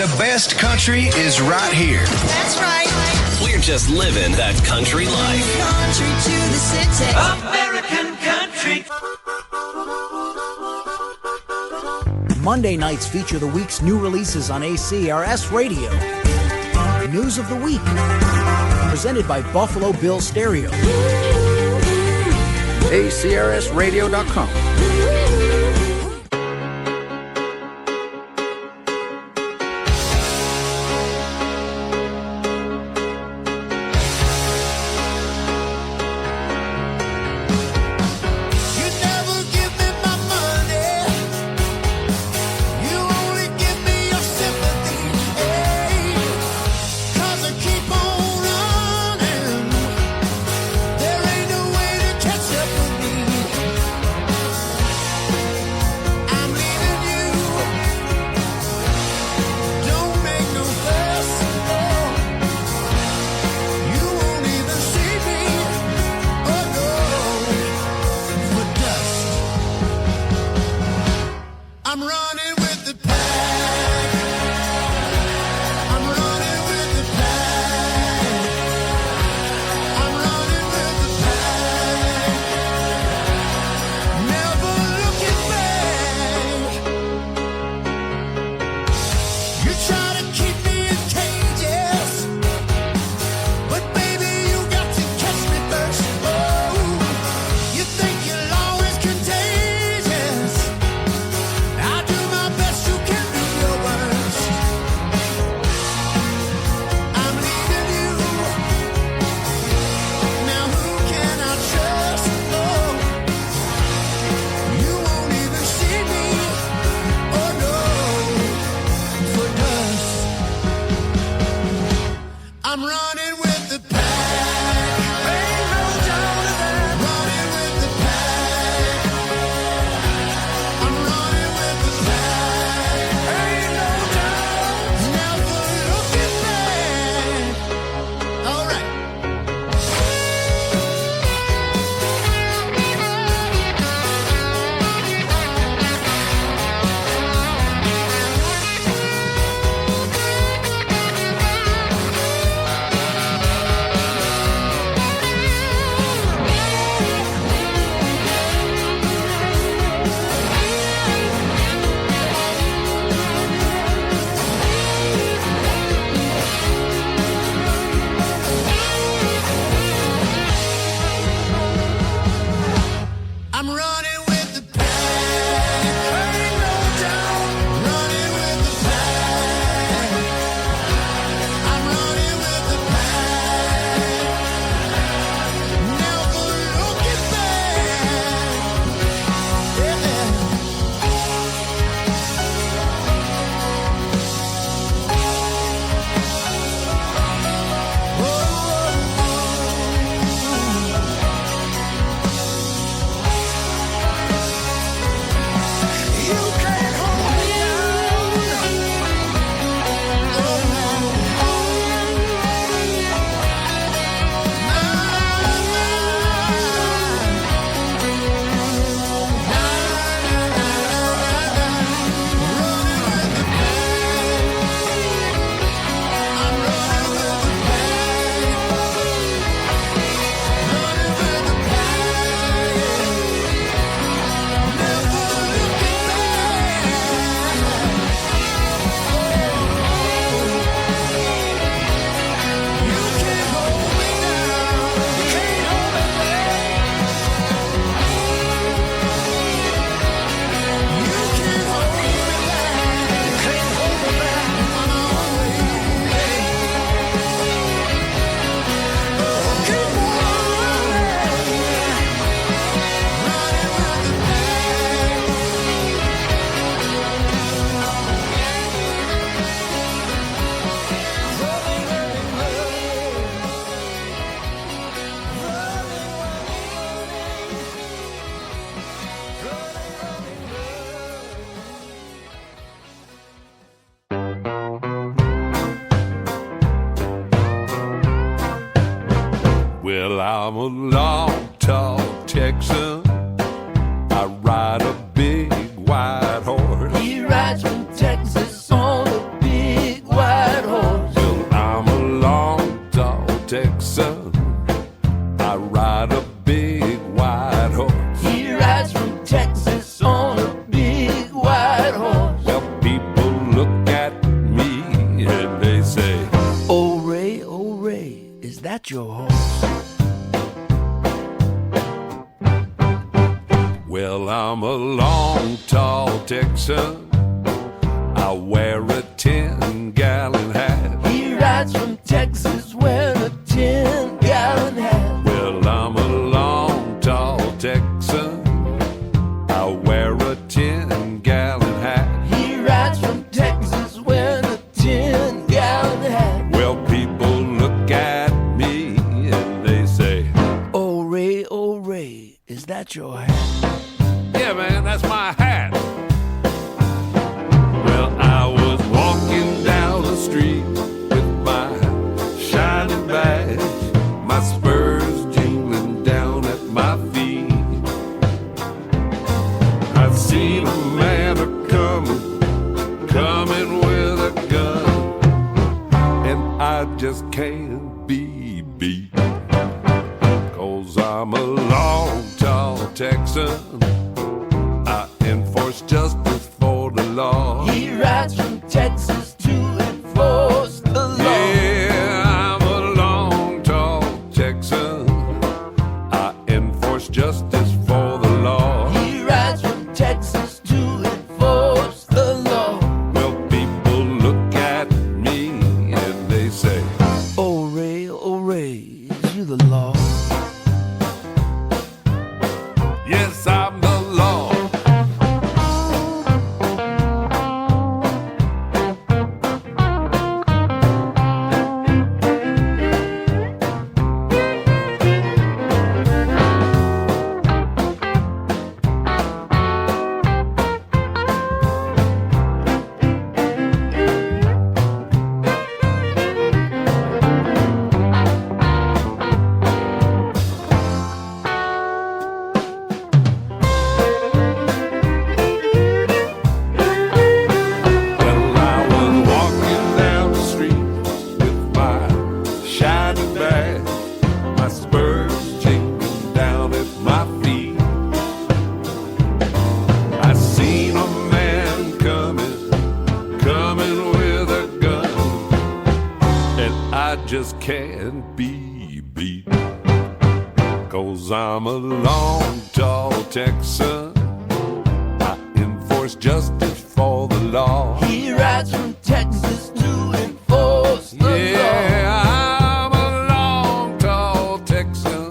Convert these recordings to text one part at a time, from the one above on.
The best country is right here. That's right. We're just living that country life. Country to the city. American country. Monday nights feature the week's new releases on ACRS Radio. News of the Week, presented by Buffalo Bill Stereo. ACRSRadio.com. Well, I'm a long, tall Texan. I ride a big white horse. He rides from Texas on a big that your horse? Well, I'm a long, tall Texan. I wear a 10-gallon hat. He rides from Texas wearing a 10-gallon hat. Well, I'm a long, tall Texan. I wear a 10-gallon hat. He rides from Texas wearing a 10-gallon hat. Well, people look at me and they say, oh Ray, is that your hat? yeah, man, that's my hat. Well, I was walking down the street with my shining badge, my spurs jingling down at my feet. I seen a man coming with a gun, and I just can't be beat. 'Cause I'm a long, tall Texan. I enforce justice for the law. He rides from Texas to enforce the law. Yeah, I'm a long, tall Texan. I enforce justice for the law. He rides from Texas to enforce the law. Well, people look at me and they say, oh Ray, is you the law? yes, I'm the law. Well, I was walking down the street with my shining badge, my spurs jingling down at my feet. I seen a man coming with a gun, and I just can't be beat. 'Cause I'm a long, tall Texan. I enforce justice for the law. He rides from Texas to enforce the law. Yeah, I'm a long, tall Texan.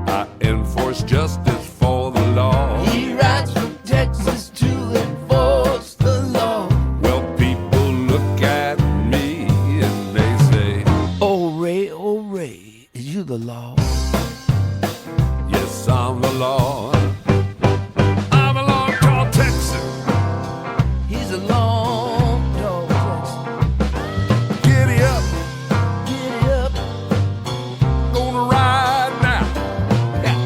I enforce justice for the law. He rides from Texas to enforce the law. Well, people look at me and they say, oh Ray, is you the law? yes, I'm the law. I'm a long, tall Texan. He's a long dog Texan. Giddy up, Giddy up, gonna ride now. Yeah,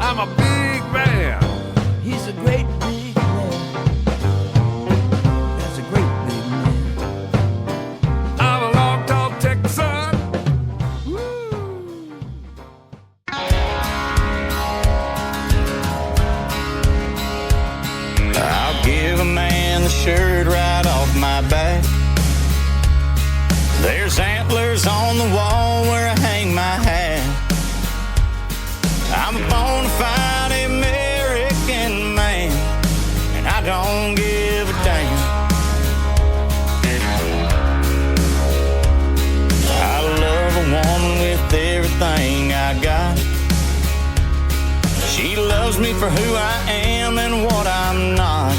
I'm a big man. he's a great big man. That's a great big man. I'm a long, tall Texan. I'll give a man the shirt right off my back. There's antlers on the wall where I hang my hat. I'm a bona fide American man, and I don't give a damn. I love a woman with everything I got. She loves me for who I am and what I'm not.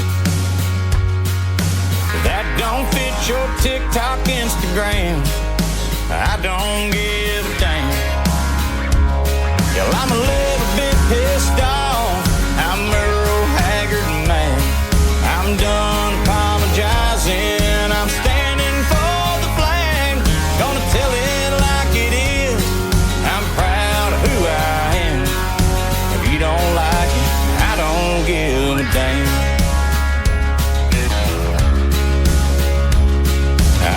That don't fit your TikTok, Instagram. I don't give a damn. Well, I'm a little bit pissed off. I'm Earle Haggard mad. I'm done apologizing. I'm standing for the flag. Gonna tell it like it is. I'm proud of who I am. If you don't like it, I don't give a damn.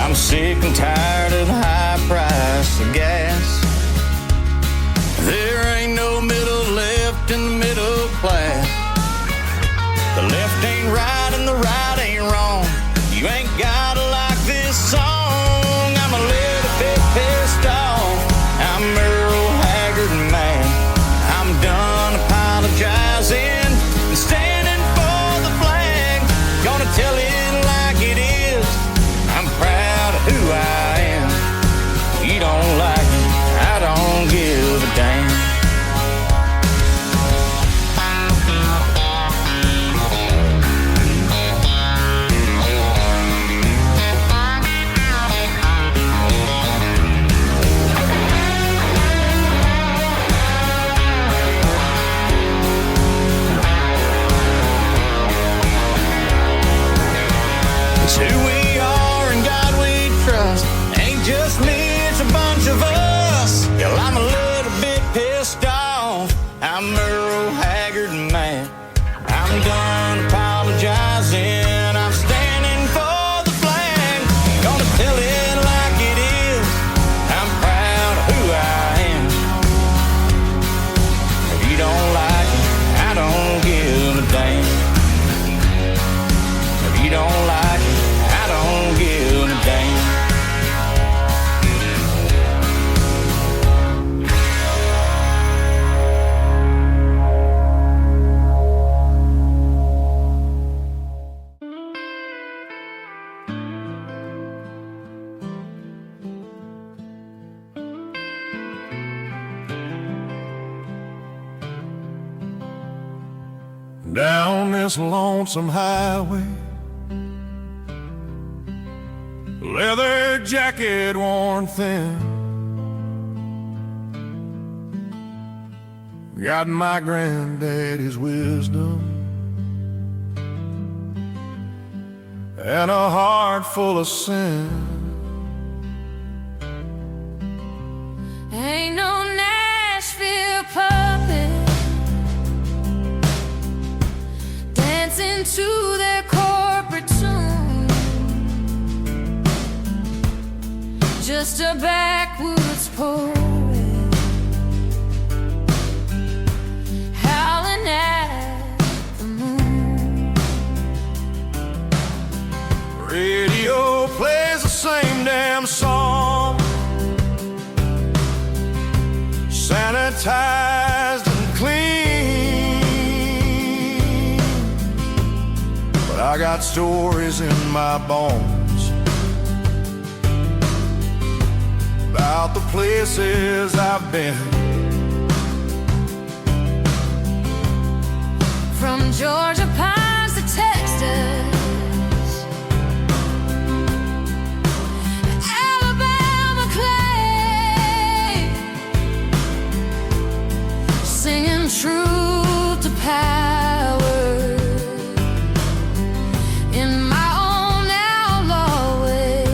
I'm sick and tired of the high price of gas. There ain't no middle left in the middle class. The left ain't right and the right ain't wrong. You ain't gotta like this song. I'm a little bit pissed off. I'm down this lonesome highway. Leather jacket worn thin, got my granddaddy's wisdom and a heart full of sin. Ain't no Nashville puppet dancing to their corporate tune, just a backwoods poet howling at the moon. Radio plays the same damn song, sanitized and clean, but I got stories in my bones about the places I've been. From Georgia pines to Texas, Alabama clay, singing truth to power in my own outlaw way.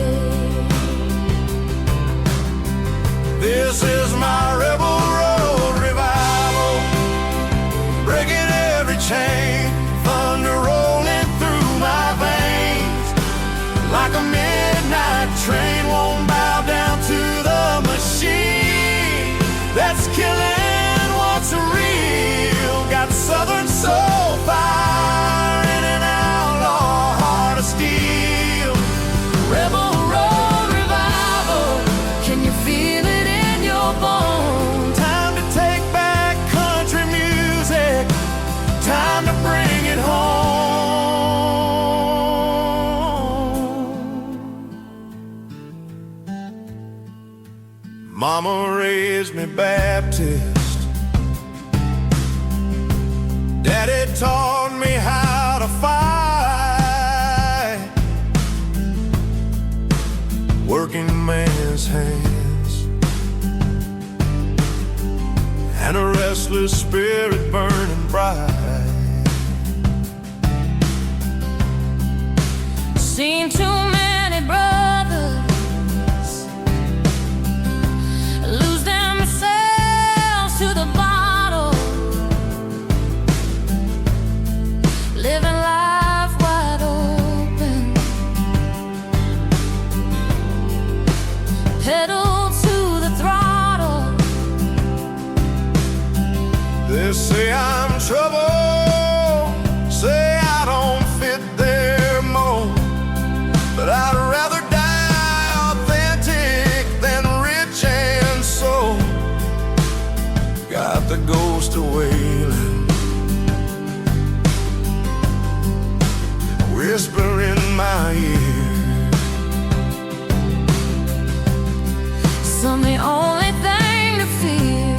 This is my rebel road revival, breaking every chain, thunder rolling through my veins. Like a midnight train, won't bow down to the machine that's killing what's real. Got southern soul fire and an outlaw heart of steel. Rebel road revival, can you feel it in your bones? Time to take back country music, time to bring it home. Mama raised me Baptist, Daddy taught me how to fight, working man's hands and a restless spirit burning bright. Seen too many brothers lose themselves to the bottle, living life wide open, pedal to the throttle. They say I'm trouble, say I don't fit their mold, but I'd rather die authentic than rich and sold. Got the ghost of wailing whisper in my ear. Some the only thing to fear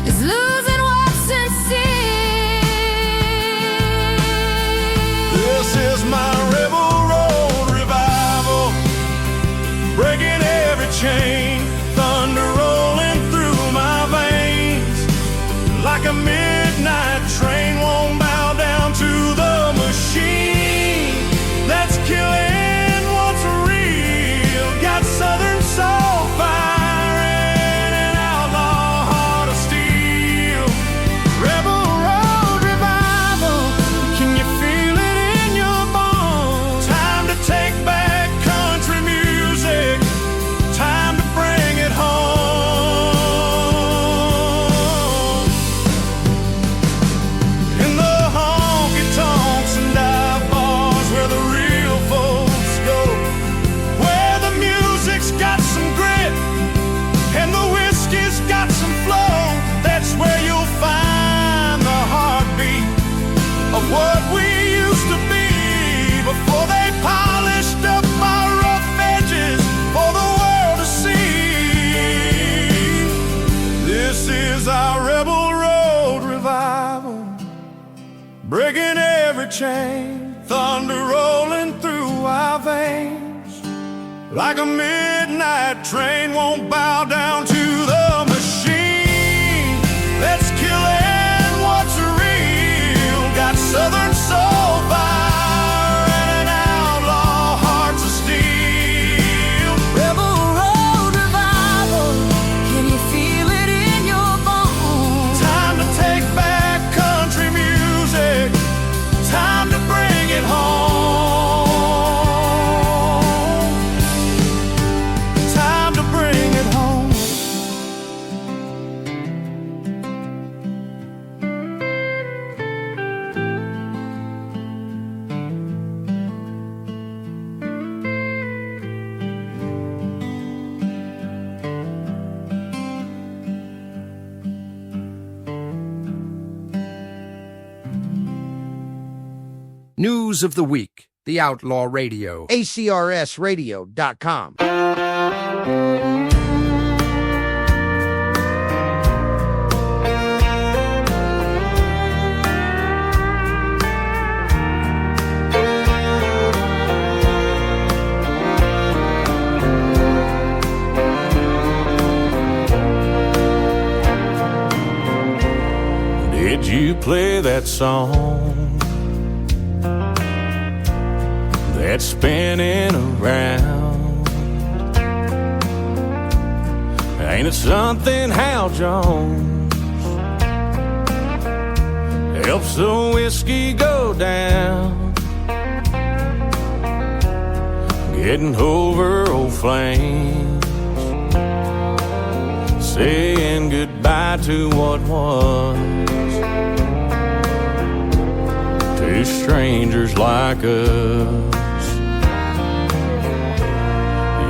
is losing what's sincere. This is my rebel road revival, breaking every chain, thunder rolling through my veins. Like a midnight train, won't bow down to the machine that's killing what's real. chain, thunder rolling through our veins. Like a midnight train, won't bow down to the machine. Let's kill it, what's real? Got Southern soul fire and an outlaw hearts of steel. Rebel road revival, can you feel it in your bones? Time to take back country music, time to bring it home. Time to bring it home. News of the Week, The Outlaw Radio. ACRSRADIO.com. Did you play that song that's spinning around? Ain't it something how Jones helps the whiskey go down? Getting over old flames, saying goodbye to what was. Two strangers like us.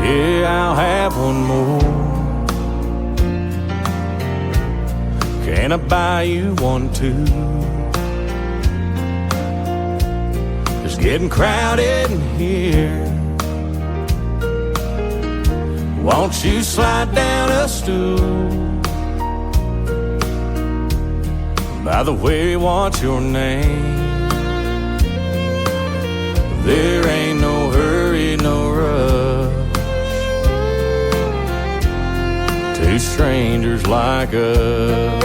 Yeah, I'll have one more. Can I buy you one too? It's getting crowded in here. Won't you slide down a stool? By the way, what's your name? There ain't no hurry, no rush. Two strangers like us.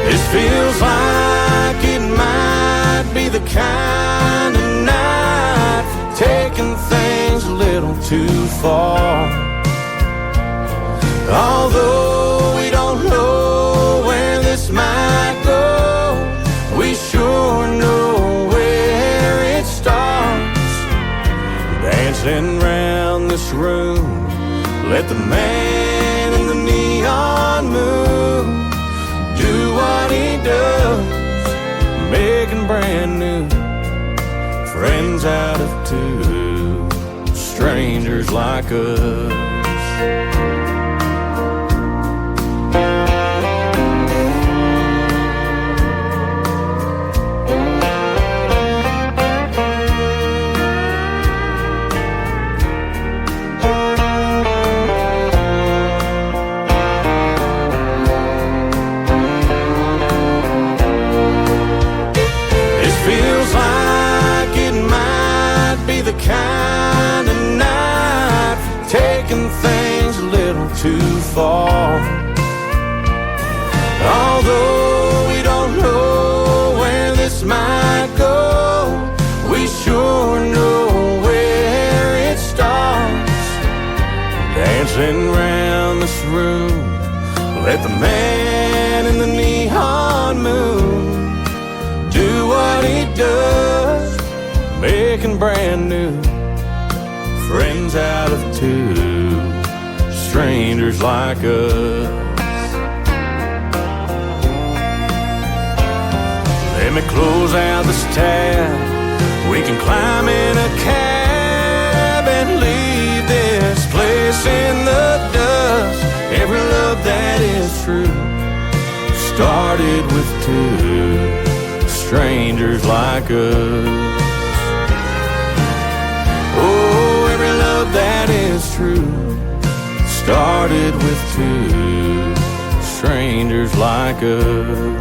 This feels like it might be the kind of night for taking things a little too far. Although we don't know where this might go, we sure know where it starts. Dancing round this room, let the man in the neon moon do what he does, making brand new friends out of two strangers like us. Kind of night for taking things a little too far. Although we don't know where this might go, we sure know where it starts. Dancing round this room, let the man in the neon moon do what he does, making brand new friends out of two strangers like us. Let me close out this tab. We can climb in a cab and leave this place in the dust. Every love that is true started with two strangers like us. Oh, every love that is true started with two strangers like us.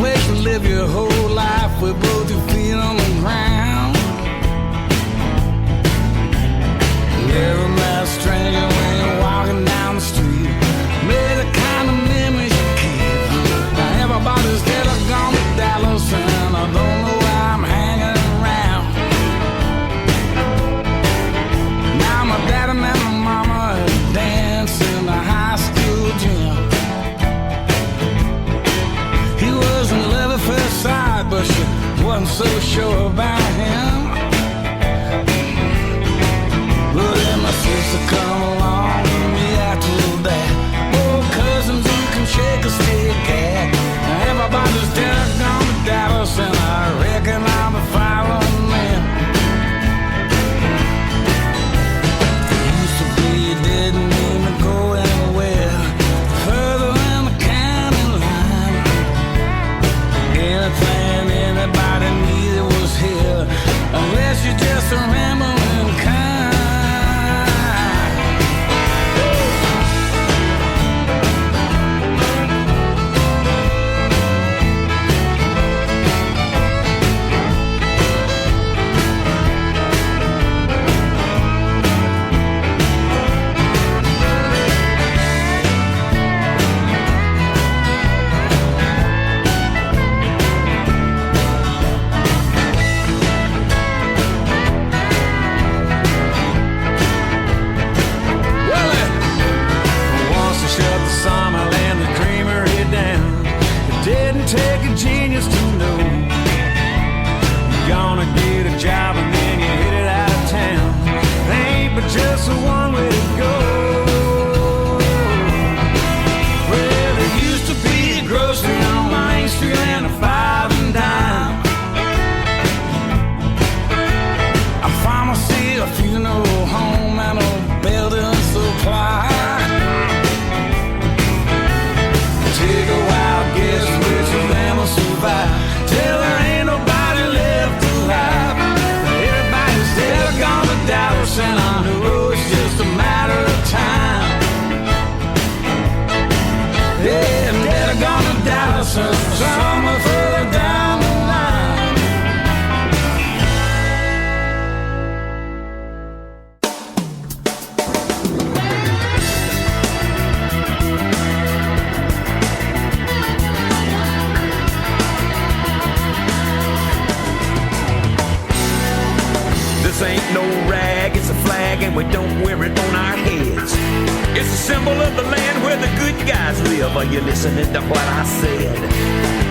place to live your whole life with both your feet on the ground. Never met a stranger when you're walking down the street. Made the kind of memories you keep. Now everybody's dead or gone to Dallas, and I don't know why I'm hanging around. Now my dad and my mama are dancing in the high school gym. He was in love at first sight, but she wasn't so sure about him. But then my sister come along with me after that. Old cousins who can shake a stick at. Now everybody's dead or gone to Dallas, and I reckon I'll be following them. Used to be you didn't even go anywhere further than the county line. Anything anybody needed was here, unless you just remember in kind. Take a genius to know you're gonna get a job and then you hit it out of town. Ain't but just a one way to go. Well, there used to be a grocery on Main Street and a 5 and dime, a pharmacy, a funeral home, and a building supply. Take a wild guess which of them will survive till there ain't nobody left alive. Everybody's dead or gone to Dallas, and I know it's just a matter of time. Yeah, I'm dead or gone to Dallas, and somewhere further down the line. This ain't no rag, it's a flag, and we don't wear it on our heads. It's a symbol of the land where the good guys live. Are you listening to what I said?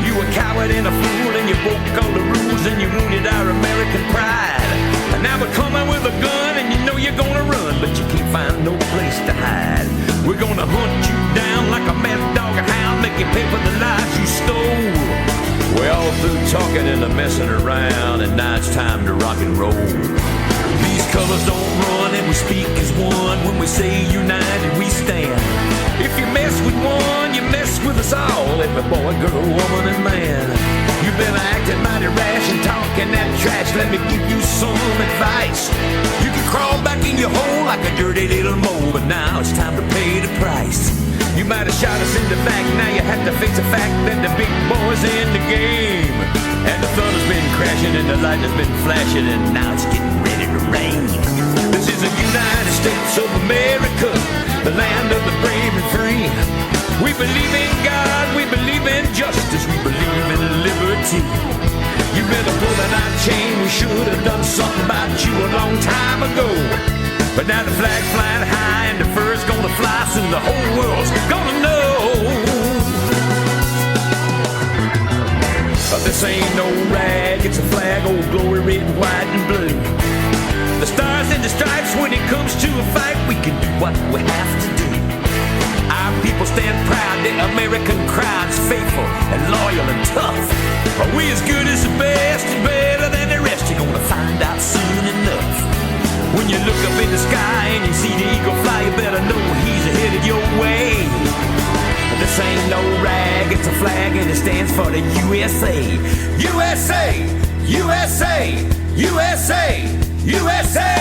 You a coward and a fool, and you broke all the rules, and you wounded our American pride. And now we're coming with a gun, and you know you're gonna run, but you can't find no place to hide. We're gonna hunt you down like a mad dog or hound, make you pay for the lives you stole. We're all through talking and the messing around, and now it's time to rock and roll. These colors don't run, and we speak as one. When we say united, we stand. If you mess with one, you mess with us all. Every boy, girl, woman, and man. You've been acting mighty rash and talking that trash. Let me give you some advice. You can crawl back in your hole like a dirty little mole, but now it's time to pay the price. You might have shot us in the back, now you have to face the fact that the big boy's in the game. And the thunder's been crashing and the lightning's been flashing, and now it's getting ready to rain. This is the United States of America, the land of the brave and free. We believe in God, we believe in justice, we believe in liberty. You better pull that chain, we should have done something about you a long time ago. But now the flag's flying high and the fur's gonna fly, soon the whole world's gonna know. But this ain't no rag, it's a flag, old glory, red, white, and blue. The stars and the stripes, when it comes to a fight, we can do what we have to do. Our people stand proud, the American crowd's faithful and loyal and tough. Are we as good as the best and better than the rest? You're gonna find out soon enough. When you look up in the sky and you see the eagle fly, you better know he's headed your way. This ain't no rag, it's a flag and it stands for the USA. USA! USA! USA! USA!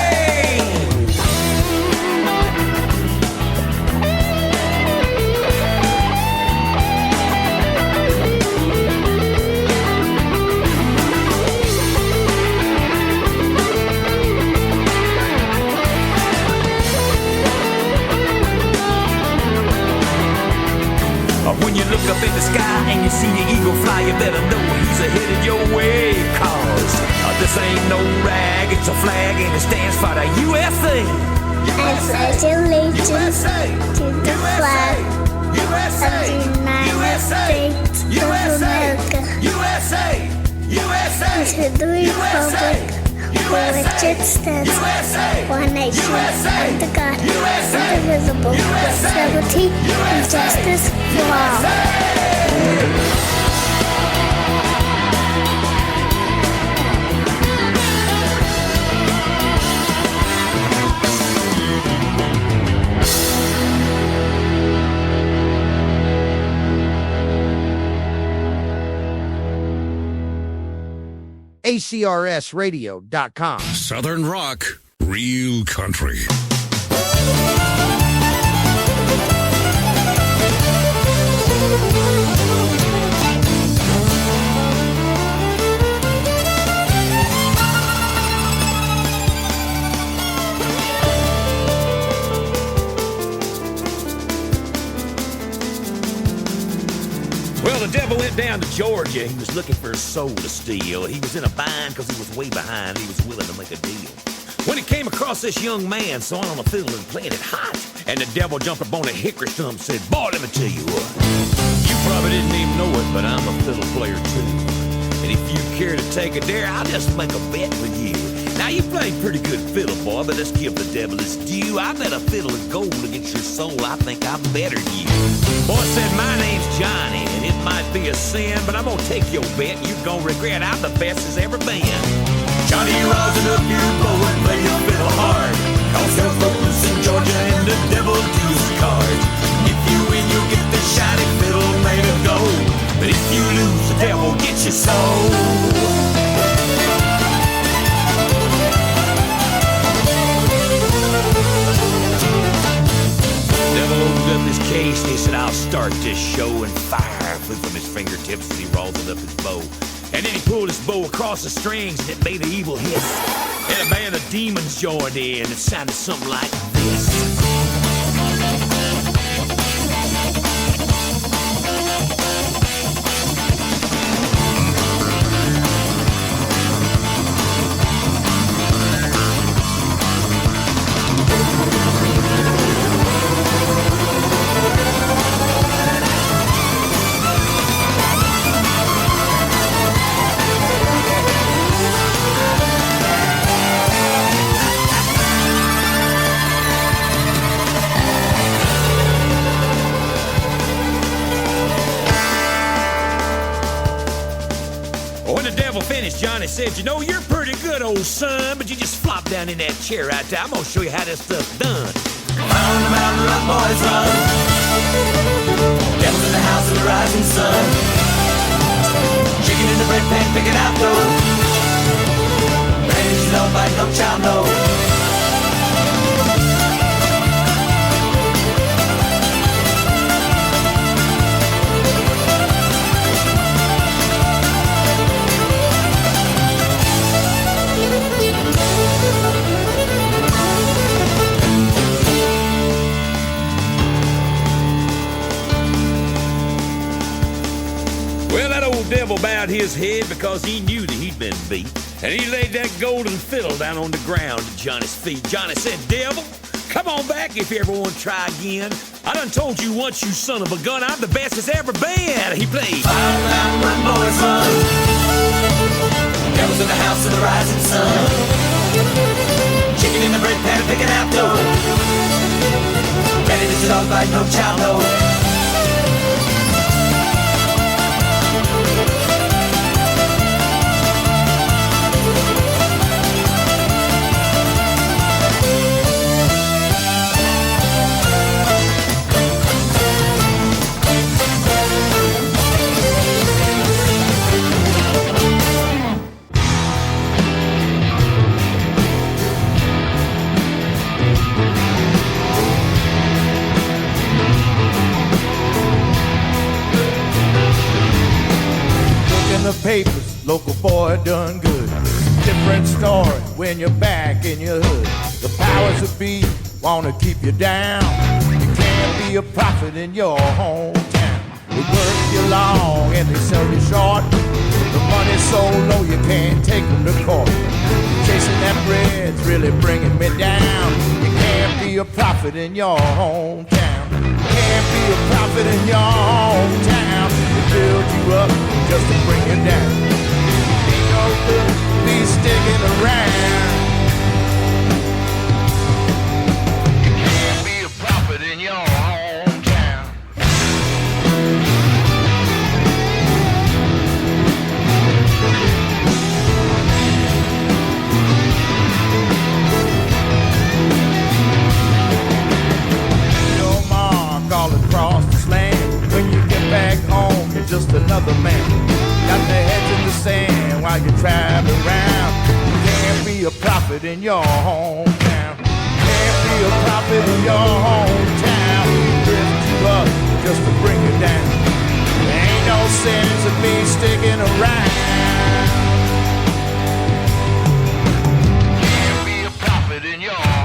this ain't no rag, it's a flag and it stands for the USA. I pledge allegiance to the flag of the United States of America and to the republic for which it stands, one nation, under God, indivisible, with liberty and justice for all. ACRSRADIO.com. Southern rock, real country. Well, the devil went down to Georgia. He was looking for a soul to steal. He was in a bind because he was way behind. He was willing to make a deal. When he came across this young man sawing on a fiddle and playing it hot, and the devil jumped up on a hickory stump and said, "Boy, let me tell you what. You probably didn't even know it, but I'm a fiddle player too. And if you care to take a dare, I'll just make a bet with you. Now, you play pretty good fiddle, boy, but let's give the devil his due. I bet a fiddle of gold against your soul. I think I'm better than you." Boy said, "My name's Johnny, and it might be a sin, but I'm gonna take your bet. You're gonna regret I'm the best as ever been." Johnny, rosin up your bow and play your fiddle hard. Cause there's folks in Georgia and the devil deals cards. If you win, you'll get the shiny fiddle made of gold. But if you lose, the devil gets your soul. Devil opened up his case and he said, "I'll start this show," and fire flew from his fingertips as he rolled up his bow. And then he pulled his bow across the strings and it made an evil hiss. And a band of demons joined in. It sounded something like this. Johnny said, "You know, you're pretty good, old son, but you just flop down in that chair right there. I'm gonna show you how this stuff's done." Round the mountain, run, boys, run. Devil's in the house of the rising sun. Chicken in the bread pan, picking out dough. Baby, you don't bite no child, no. Devil bowed his head because he knew that he'd been beat, and he laid that golden fiddle down on the ground at Johnny's feet. Johnny said, "Devil, come on back if you ever want to try again. I done told you once, you son of a gun, I'm the best that's ever been." He played. Run, run, boys, run. Devil's in the house of the rising sun. Chicken in the bread pan, picking out dough. Ready to dog like no child, no. Papers, local boy done good. Different story when you're back in your hood. The powers that be wanna keep you down. You can't be a prophet in your hometown. They work you long and they sell you short. The money's so low you can't take them to court. it's really bringing me down. You can't be a prophet in your hometown. You can't be a prophet in your hometown. They build you up just to bring you down. Ain't no good to be sticking around. You can't be a prophet in your hometown. All across this land. When you get back home, you're just another man. Got their heads in the sand while you travel around. You can't be a prophet in your hometown. You can't be a prophet in your hometown. Lift you up just to bring you down. There ain't no sense of me sticking around. You can't be a prophet in your hometown.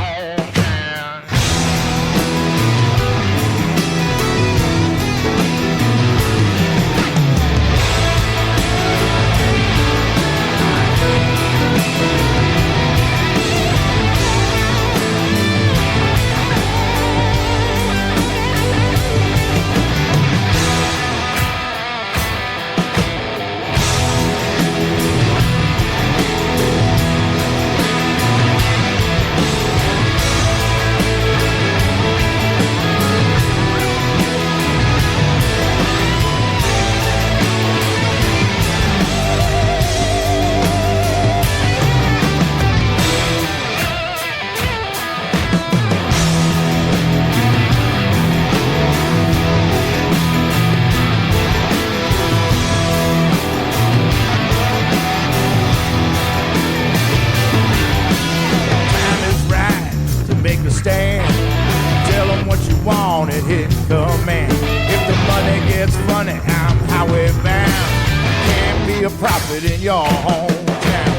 In your hometown,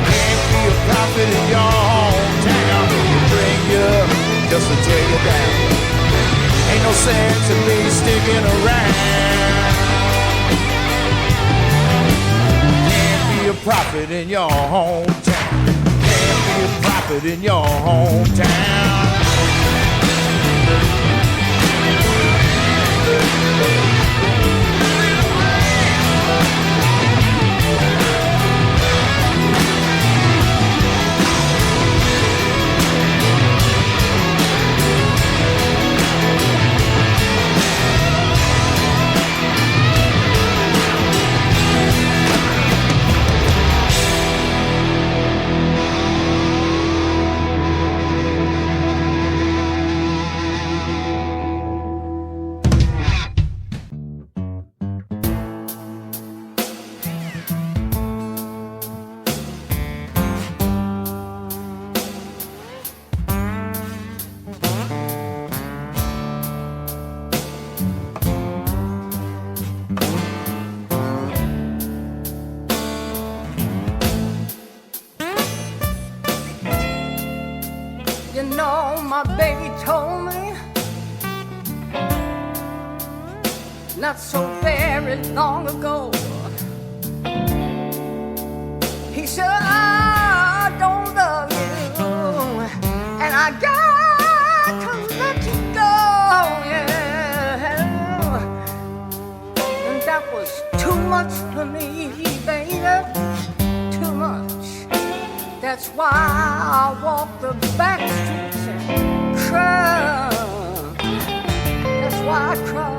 can't be a prophet in your hometown. They bring you just to tear you down. Ain't no sense in me sticking around. Can't be a prophet in your hometown. Can't be a prophet in your hometown. Not so very long ago, he said, I don't love you, and I got to let you go, yeah. And that was too much for me, baby, too much. That's why I walk the back streets and cry. That's why I cry.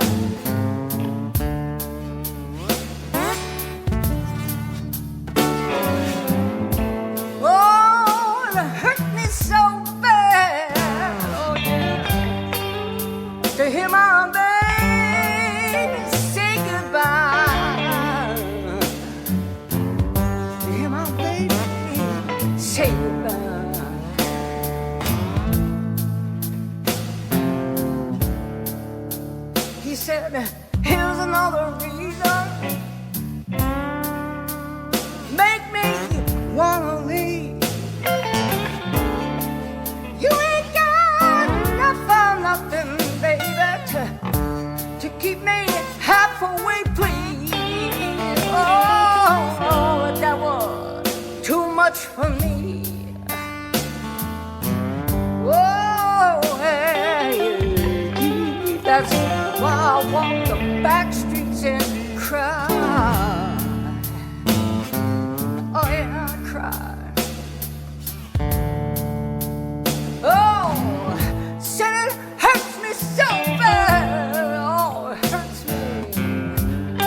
To hear my baby say goodbye. To hear my baby say goodbye. He said, here's another reason. Make me wanna leave. You ain't got enough for nothing, baby, to keep me halfway, please. Oh, that was too much for me. why I walk the back streets and cry. Oh yeah, I cry. Oh, said it hurts me so bad. Oh, it hurts me to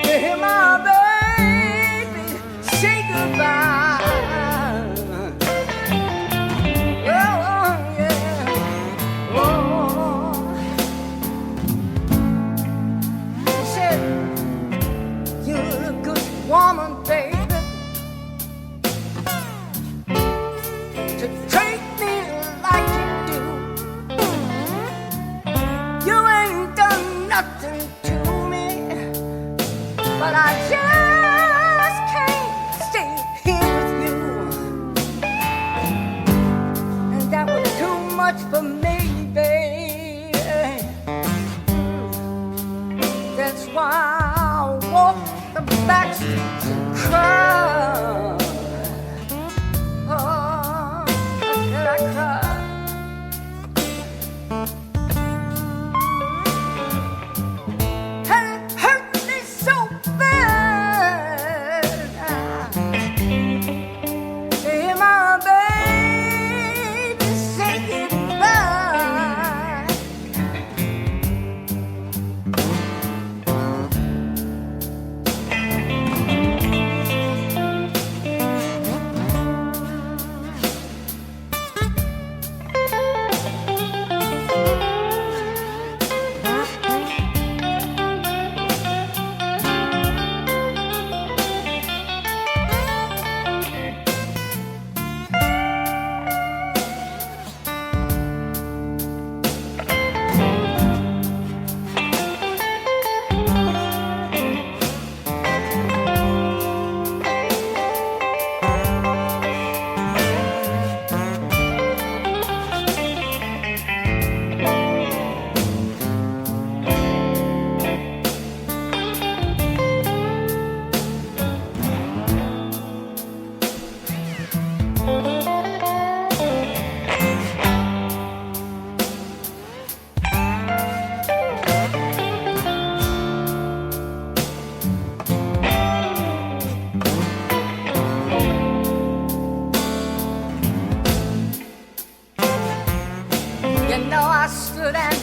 hear my baby say goodbye. Woman, baby, to treat me like you do. You ain't done nothing to me, but I just can't stay here with you. And that was too much for me, baby. That's why I walk the back streets and cry. Oh, did I cry? And it hurt me so bad. To hear my baby say goodbye.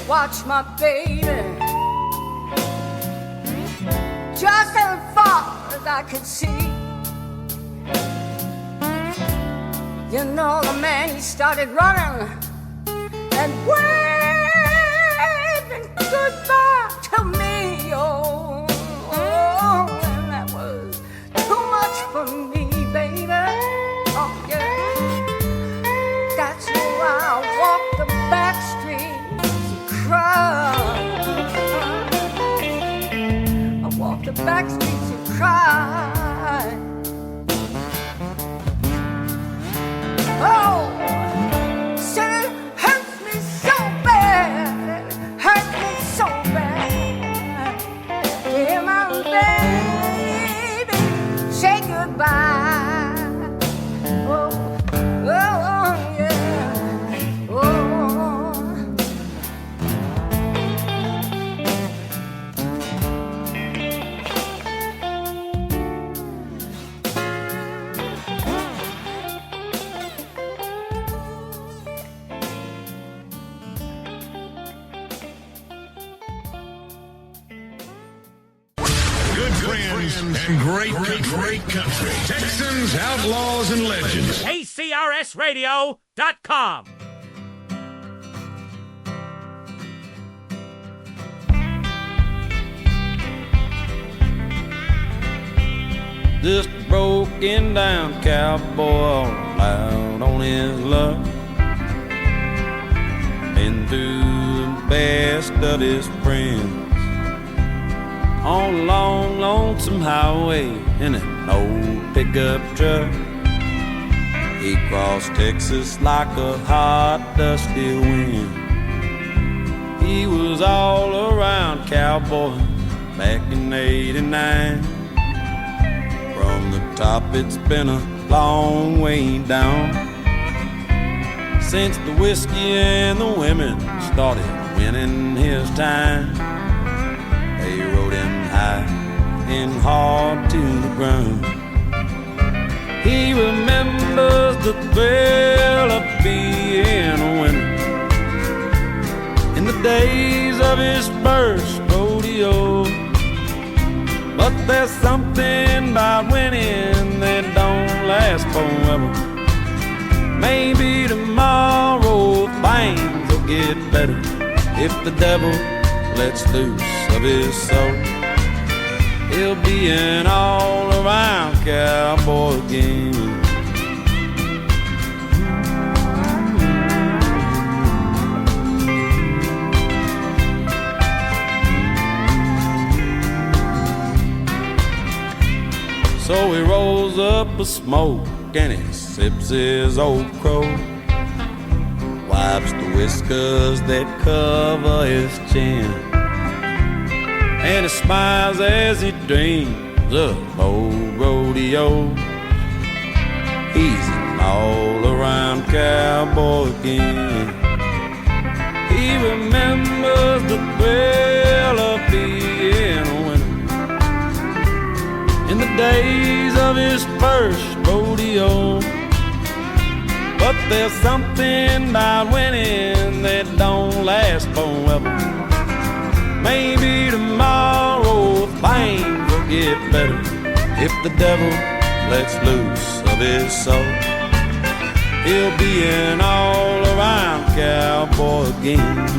Watch my baby, just as far as I could see. You know the man, he started running and waving goodbye to me. Oh, oh, and that was too much for me, baby. Oh yeah, that's why I walk the back street. I walk the back streets and cry. Oh, said it hurts me so bad, hurts me so bad. Hear my baby say goodbye. Oh, oh, oh yeah. Oh. And great country. Texans, outlaws, and legends. ACRSRADIO.com. Just a broken down cowboy, all out on his luck. Been through the best of his friends on a long, lonesome highway in an old pickup truck. He crossed Texas like a hot, dusty wind. He was all around cowboy back in '89. From the top it's been a long way down since the whiskey and the women started winning his time. They rode him high and hard to the ground. He remembers the thrill of being a winner in the days of his first rodeo. But there's something about winning that don't last forever. Maybe tomorrow things will get better if the devil lets loose of his soul. He'll be an all-around cowboy again. So he rolls up a smoke and he sips his old crow, wipes the whiskers that cover his chin, and he smiles as he dreams of old rodeo. He's an all-around cowboy again. He remembers the thrill of being a winner in the days of his first rodeo. But there's something about winning that don't last forever. Maybe tomorrow things will get better if the devil lets loose of his soul. He'll be an all-around cowboy again.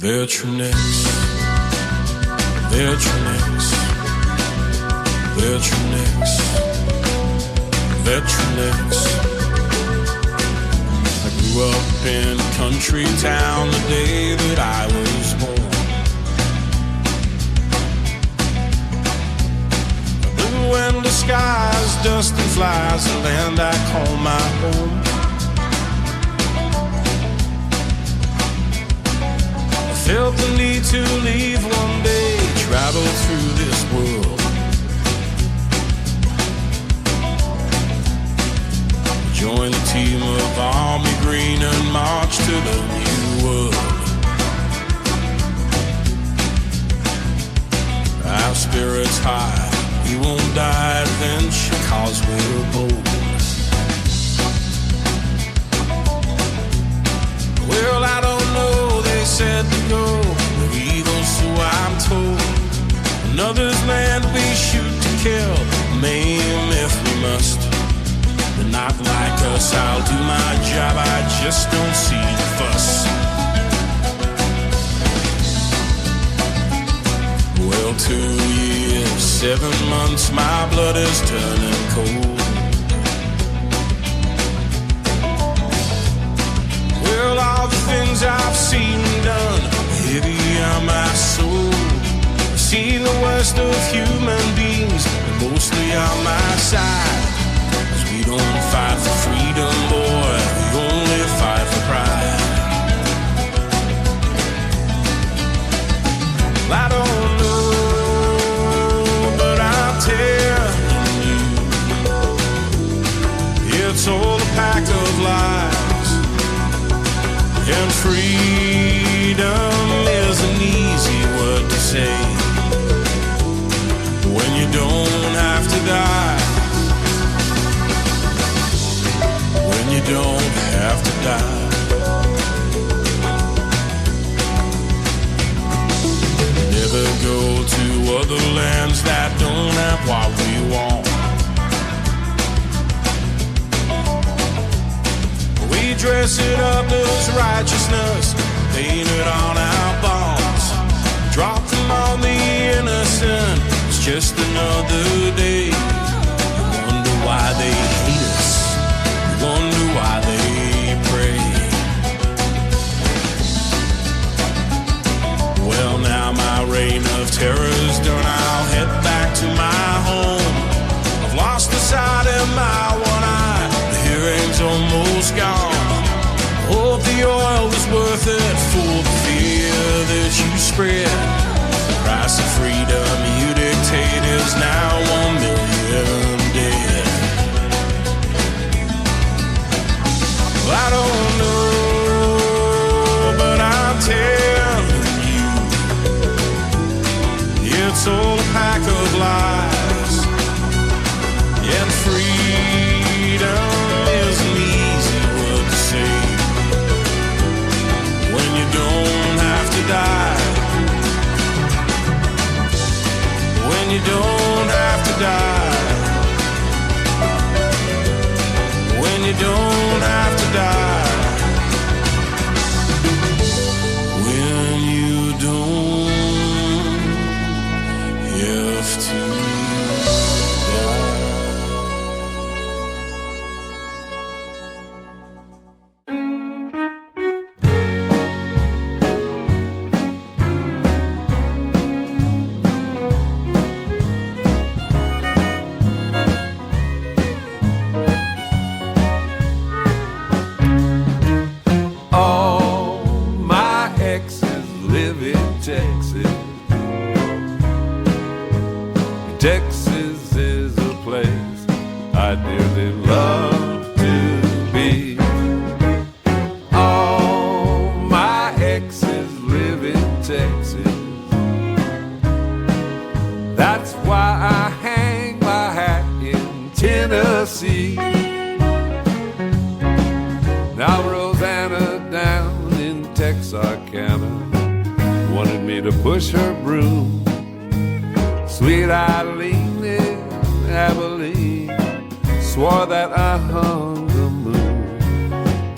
Veterinax, Veterinax, Veterinax, Veterinax. I grew up in a country town the day that I was born. Blue and the skies, dust and flies, the land I call my home. Felt the need to leave one day, travel through this world. Join the team of Army Green and march to the new world. Our spirits high, we won't die adventure cause we're bold. Well, I don't know, they said to go, we're eagles, so I'm told. Another's land we shoot to kill, maim if we must. But not like us, I'll do my job, I just don't see the fuss. Well, 2 years, 7 months, my blood is turning cold. Well, all the things I've seen and done, heavy on my soul. I've seen the worst of human beings, but mostly on my side. 'Cause we don't fight for freedom, boy, we only fight for pride. Well, I don't know, but I'm telling you, it's all a pack of lies. And freedom isn't easy word to say when you don't have to die. When you don't have to die. Never go to other lands that don't have what we want. We dress it up as righteousness, paint it on our bonds, drop them on the innocent. It's just another day. You wonder why they hate us, you wonder why they pray. Well, now my reign of terror's done, I'll head back to my home. I've lost the sight of my one eye, the hearing's almost gone. Hope the oil was worth it for the fear that you spread. The price of freedom you dictate is now 1 million dead. Well, I don't know, but I'm telling you, it's all a pack of lies. And freedom isn't easy word to say when you don't have to die. When you don't have to die. When you don't have to die. When you don't have to die. Texas is a place I dearly love to be. All my exes live in Texas. That's why I hang my hat in Tennessee. Now Rosanna down in Texarkana wanted me to push her broom. Sweet Eileen in Abilene swore that I hung the moon.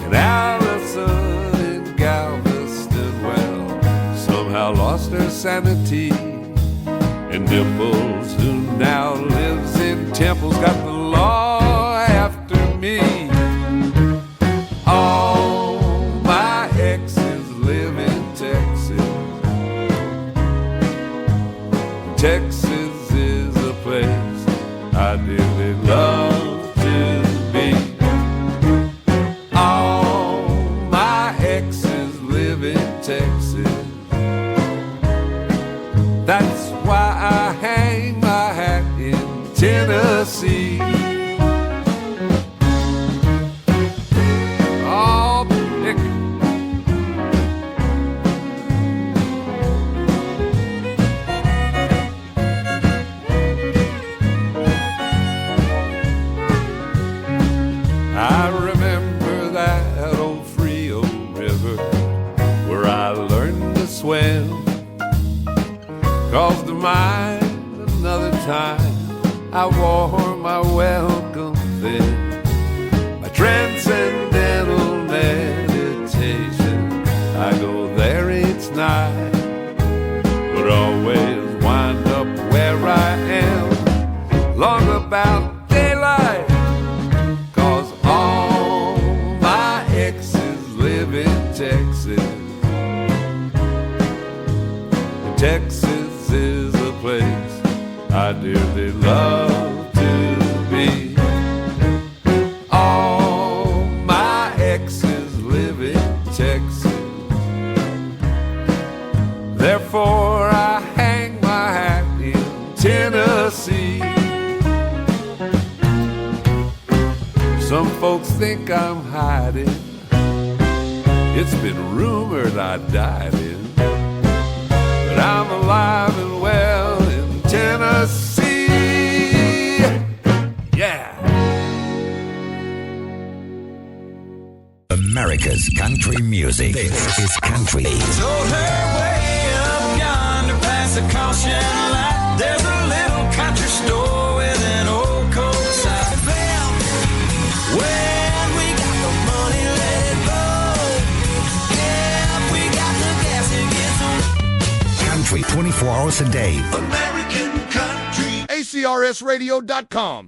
And Allison in Galveston, well, somehow lost her sanity. And Dimples, who now lives in Temple's got the law after me. All my exes live in Texas. Texas is a place I dearly love to be. All my exes live in Texas. That's why I hang my hat in Tennessee. Oh, Nick. I remember that old Frio River where I learned to swim. Cause to mind another time I wore my welcome thin. My transcendental meditation, I go there each night, but always wind up where I am, long about daylight. Texas. Texas is a place I dearly love to be. All my exes live in Texas. Therefore I hang my hat in Tennessee. Some folks think I'm hiding. It's been rumored I died in, but I'm alive and well in Tennessee. Yeah. America's country music. This is country. Told her way up yonder past the caution light, there's a little country store with an old coat side. When we got the money, let it blow. Country 24 hours a day. American country. ACRSRADIO.com.